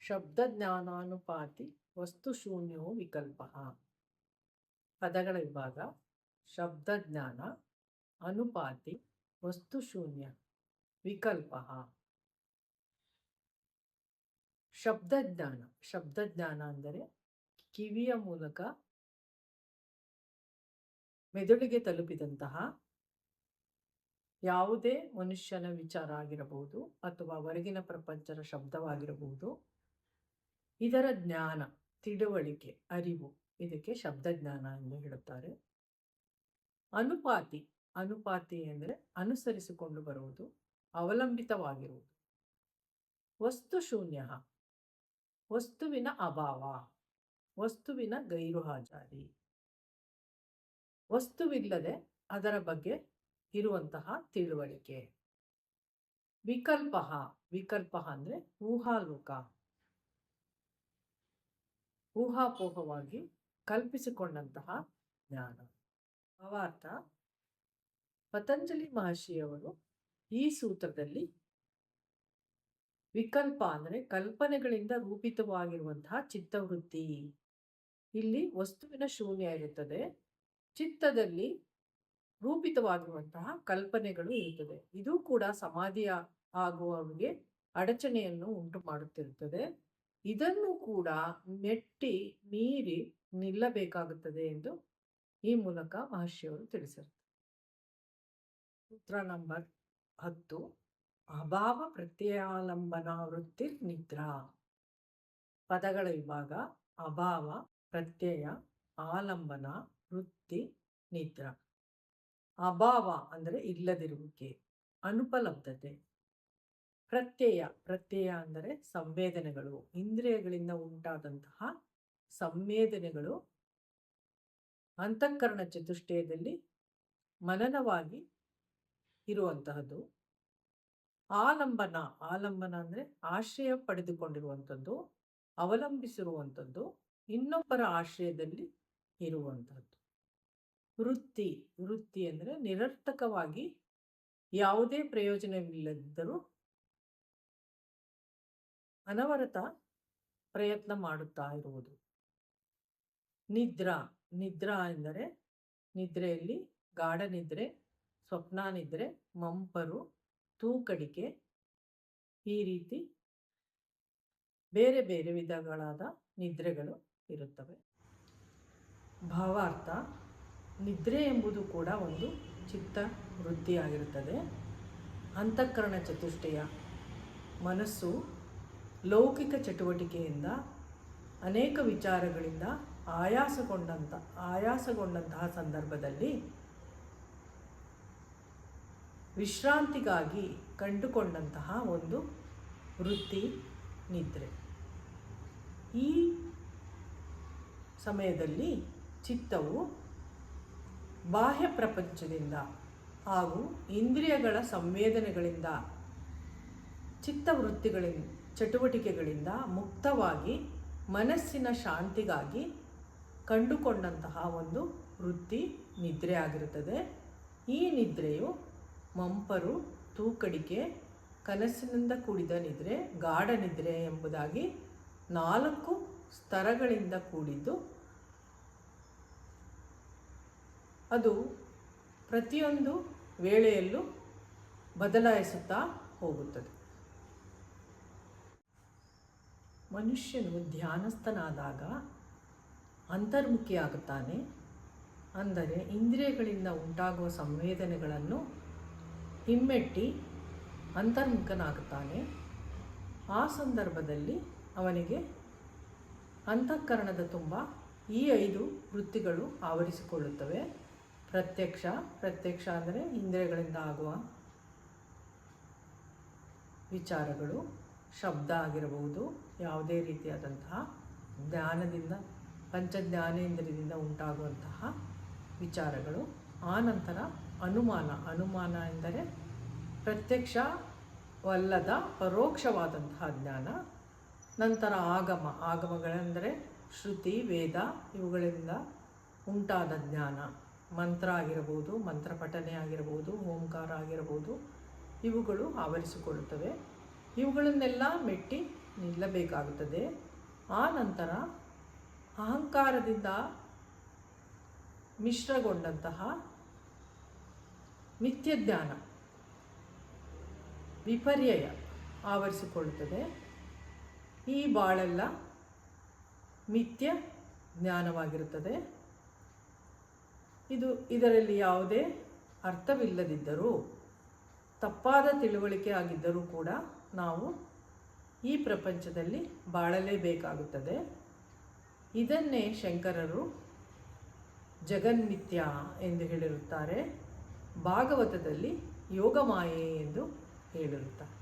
ಶಬ್ದಜ್ಞಾನಾನುಪಾತಿ ವಸ್ತುಶೂನ್ಯೋ ವಿಕಲ್ಪ. ಪದಗಳ ವಿಭಾಗ. ಶಬ್ದಜ್ಞಾನ, ಅನುಪಾತಿ, ವಸ್ತುಶೂನ್ಯ, ವಿಕಲ್ಪ. ಶಬ್ದಜ್ಞಾನ. ಶಬ್ದಜ್ಞಾನ ಅಂದರೆ ಕಿವಿಯ ಮೂಲಕ ಮೆದುಳಿಗೆ ತಲುಪಿದಂತಹ ಯಾವುದೇ ಮನುಷ್ಯನ ವಿಚಾರ ಆಗಿರಬಹುದು ಅಥವಾ ಹೊರಗಿನ ಪ್ರಪಂಚದ ಶಬ್ದವಾಗಿರಬಹುದು, ಇದರ ಜ್ಞಾನ, ತಿಳುವಳಿಕೆ, ಅರಿವು, ಇದಕ್ಕೆ ಶಬ್ದಜ್ಞಾನ ಎಂದು ಹೇಳುತ್ತಾರೆ. ಅನುಪಾತಿ. ಅನುಪಾತಿ ಅಂದರೆ ಅನುಸರಿಸಿಕೊಂಡು ಬರುವುದು, ಅವಲಂಬಿತವಾಗಿರುವುದು. ವಸ್ತುಶೂನ್ಯ, ವಸ್ತುವಿನ ಅಭಾವ, ವಸ್ತುವಿನ ಗೈರು ಹಾಜರಿ, ವಸ್ತುವಿಲ್ಲದೆ ಅದರ ಬಗ್ಗೆ ಇರುವಂತಹ ತಿಳುವಳಿಕೆ. ವಿಕಲ್ಪ. ವಿಕಲ್ಪ ಅಂದರೆ ಊಹಾಲೋಕ, ಊಹಾಪೋಹವಾಗಿ ಕಲ್ಪಿಸಿಕೊಂಡಂತಹ ಜ್ಞಾನ. ಭಾವಾರ್ಥ. ಪತಂಜಲಿ ಮಹರ್ಷಿಯವರು ಈ ಸೂತ್ರದಲ್ಲಿ ವಿಕಲ್ಪ ಅಂದರೆ ಕಲ್ಪನೆಗಳಿಂದ ರೂಪಿತವಾಗಿರುವಂತಹ ಚಿತ್ತವೃತ್ತಿ. ಇಲ್ಲಿ ವಸ್ತುವಿನ ಶೂನ್ಯ ಇರುತ್ತದೆ, ಚಿತ್ತದಲ್ಲಿ ರೂಪಿತವಾಗಿರುವಂತಹ ಕಲ್ಪನೆಗಳು ಇರುತ್ತದೆ. ಇದು ಕೂಡ ಸಮಾಧಿಯ ಆಗುವವರಿಗೆ ಅಡಚಣೆಯನ್ನು ಉಂಟು ಮಾಡುತ್ತಿರುತ್ತದೆ. ಇದನ್ನು ಕೂಡ ಮೆಟ್ಟಿ ಮೀರಿ ನಿಲ್ಲಬೇಕಾಗುತ್ತದೆ ಎಂದು ಈ ಮೂಲಕ ಮಹರ್ಷಿಯವರು ತಿಳಿಸಿರುತ್ತಾರೆ. ಸೂತ್ರ ನಂಬರ್ 10. ಅಭಾವ ಪ್ರತ್ಯಯಾಲಂಬನ ವೃತ್ತಿ ನಿದ್ರಾ. ಪದಗಳ ವಿಭಾಗ. ಅಭಾವ, ಪ್ರತ್ಯಯ, ಆಲಂಬನ, ವೃತ್ತಿ, ನಿದ್ರಾ. ಅಭಾವ ಅಂದರೆ ಇಲ್ಲದಿರುವಿಕೆ, ಅನುಪಲಬ್ಧತೆ. ಪ್ರತ್ಯಯ. ಪ್ರತ್ಯಯ ಅಂದರೆ ಸಂವೇದನೆಗಳು, ಇಂದ್ರಿಯಗಳಿಂದ ಉಂಟಾದಂತಹ ಸಂವೇದನೆಗಳು ಅಂತಃಕರಣ ಚತುಷ್ಟಯದಲ್ಲಿ ಮನನವಾಗಿ ಇರುವಂತಹದ್ದು. ಆಲಂಬನ. ಆಲಂಬನ ಅಂದರೆ ಆಶ್ರಯ ಪಡೆದುಕೊಂಡಿರುವಂಥದ್ದು, ಅವಲಂಬಿಸಿರುವಂಥದ್ದು, ಇನ್ನೊಬ್ಬರ ಆಶ್ರಯದಲ್ಲಿ ಇರುವಂಥದ್ದು. ವೃತ್ತಿ. ವೃತ್ತಿ ಅಂದರೆ ನಿರರ್ಥಕವಾಗಿ ಯಾವುದೇ ಪ್ರಯೋಜನವಿಲ್ಲದಿದ್ದರೂ ಅನವರತ ಪ್ರಯತ್ನ ಮಾಡುತ್ತಾ ಇರುವುದು. ನಿದ್ರಾ. ನಿದ್ರಾ ಎಂದರೆ ನಿದ್ರೆಯಲ್ಲಿ ಗಾಢ ನಿದ್ರೆ, ಸ್ವಪ್ನ ನಿದ್ರೆ, ಮಂಪರು, ತೂಕಡಿಕೆ, ಈ ರೀತಿ ಬೇರೆ ಬೇರೆ ವಿಧಗಳಾದ ನಿದ್ರೆಗಳು ಇರುತ್ತವೆ. ಭಾವಾರ್ಥ. ನಿದ್ರೆ ಎಂಬುದು ಕೂಡ ಒಂದು ಚಿತ್ತ ವೃತ್ತಿಯಾಗಿರುತ್ತದೆ. ಅಂತಃಕರಣ ಚತುಷ್ಟಯ, ಮನಸ್ಸು ಲೌಕಿಕ ಚಟುವಟಿಕೆಯಿಂದ ಅನೇಕ ವಿಚಾರಗಳಿಂದ ಆಯಾಸಗೊಂಡಂತಹ ಸಂದರ್ಭದಲ್ಲಿ ವಿಶ್ರಾಂತಿಗಾಗಿ ಕಂಡುಕೊಂಡಂತಹ ಒಂದು ವೃತ್ತಿ ನಿದ್ರೆ. ಈ ಸಮಯದಲ್ಲಿ ಚಿತ್ತವು ಬಾಹ್ಯ ಪ್ರಪಂಚದಿಂದ ಹಾಗೂ ಇಂದ್ರಿಯಗಳ ಸಂವೇದನೆಗಳಿಂದ, ಚಿತ್ತವೃತ್ತಿಗಳಿಂದ, ಚಟುವಟಿಕೆಗಳಿಂದ ಮುಕ್ತವಾಗಿ ಮನಸ್ಸಿನ ಶಾಂತಿಗಾಗಿ ಕಂಡುಕೊಂಡಂತಹ ಒಂದು ವೃತ್ತಿ ನಿದ್ರೆ ಆಗಿರುತ್ತದೆ. ಈ ನಿದ್ರೆಯು ಮಂಪರು, ತೂಕಡಿಕೆ, ಕನಸಿನಿಂದ ಕೂಡಿದ ನಿದ್ರೆ, ಗಾಢ ನಿದ್ರೆ ಎಂಬುದಾಗಿ 4 ಸ್ತರಗಳಿಂದ ಕೂಡಿದ್ದು, ಅದು ಪ್ರತಿಯೊಂದು ವೇಳೆಯಲ್ಲೂ ಬದಲಾಯಿಸುತ್ತಾ ಹೋಗುತ್ತದೆ. ಮನುಷ್ಯನು ಧ್ಯಾನಸ್ಥನಾದಾಗ ಅಂತರ್ಮುಖಿಯಾಗುತ್ತಾನೆ. ಅಂದರೆ ಇಂದ್ರಿಯಗಳಿಂದ ಉಂಟಾಗುವ ಸಂವೇದನೆಗಳನ್ನು ಹಿಮ್ಮೆಟ್ಟಿ ಅಂತರ್ಮುಖನಾಗುತ್ತಾನೆ. ಆ ಸಂದರ್ಭದಲ್ಲಿ ಅವನಿಗೆ ಅಂತಃಕರಣದ ತುಂಬ ಈ 5 ವೃತ್ತಿಗಳು ಆವರಿಸಿಕೊಳ್ಳುತ್ತವೆ. ಪ್ರತ್ಯಕ್ಷ. ಪ್ರತ್ಯಕ್ಷ ಅಂದರೆ ಇಂದ್ರಿಯಗಳಿಂದ ಆಗುವ ವಿಚಾರಗಳು, ಶಬ್ದ ಆಗಿರಬಹುದು, ಯಾವುದೇ ರೀತಿಯಾದಂತಹ ಜ್ಞಾನದಿಂದ, ಪಂಚಜ್ಞಾನೇಂದ್ರಿಯದಿಂದ ಉಂಟಾಗುವಂತಹ ವಿಚಾರಗಳು. ಆನಂತರ ಅನುಮಾನ. ಅನುಮಾನ ಎಂದರೆ ಪ್ರತ್ಯಕ್ಷವಲ್ಲದ ಪರೋಕ್ಷವಾದಂತಹ ಜ್ಞಾನ. ನಂತರ ಆಗಮ. ಆಗಮಗಳೆಂದರೆ ಶ್ರುತಿ, ವೇದ, ಇವುಗಳಿಂದ ಉಂಟಾದ ಜ್ಞಾನ. ಮಂತ್ರ ಆಗಿರಬಹುದು, ಮಂತ್ರ ಪಠನೆ ಆಗಿರಬಹುದು, ಓಂಕಾರ ಆಗಿರಬಹುದು, ಇವುಗಳು ಆವರಿಸಿಕೊಳ್ಳುತ್ತವೆ. ಇವುಗಳನ್ನೆಲ್ಲ ಮೆಟ್ಟಿ ನಿಲ್ಲಬೇಕಾಗುತ್ತದೆ. ಆ ನಂತರ ಅಹಂಕಾರದಿಂದ ಮಿಶ್ರಗೊಂಡಂತಹ ಮಿಥ್ಯಜ್ಞಾನ ವಿಪರ್ಯಯ ಆವರಿಸಿಕೊಳ್ಳುತ್ತದೆ. ಈ ಬಾಳೆಲ್ಲ ಮಿಥ್ಯ ಜ್ಞಾನವಾಗಿರುತ್ತದೆ. ಇದರಲ್ಲಿ ಯಾವುದೇ ಅರ್ಥವಿಲ್ಲದಿದ್ದರೂ, ತಪ್ಪಾದ ತಿಳುವಳಿಕೆ ಆಗಿದ್ದರೂ ಕೂಡ ನಾವು ಈ ಪ್ರಪಂಚದಲ್ಲಿ ಬಾಳಲೇಬೇಕಾಗುತ್ತದೆ. ಇದನ್ನೇ ಶಂಕರರು ಜಗನ್ಮಿಥ್ಯ ಎಂದು ಹೇಳಿರುತ್ತಾರೆ. ಭಾಗವತದಲ್ಲಿ ಯೋಗಮಾಯೆ ಎಂದು ಹೇಳಿರುತ್ತಾರೆ.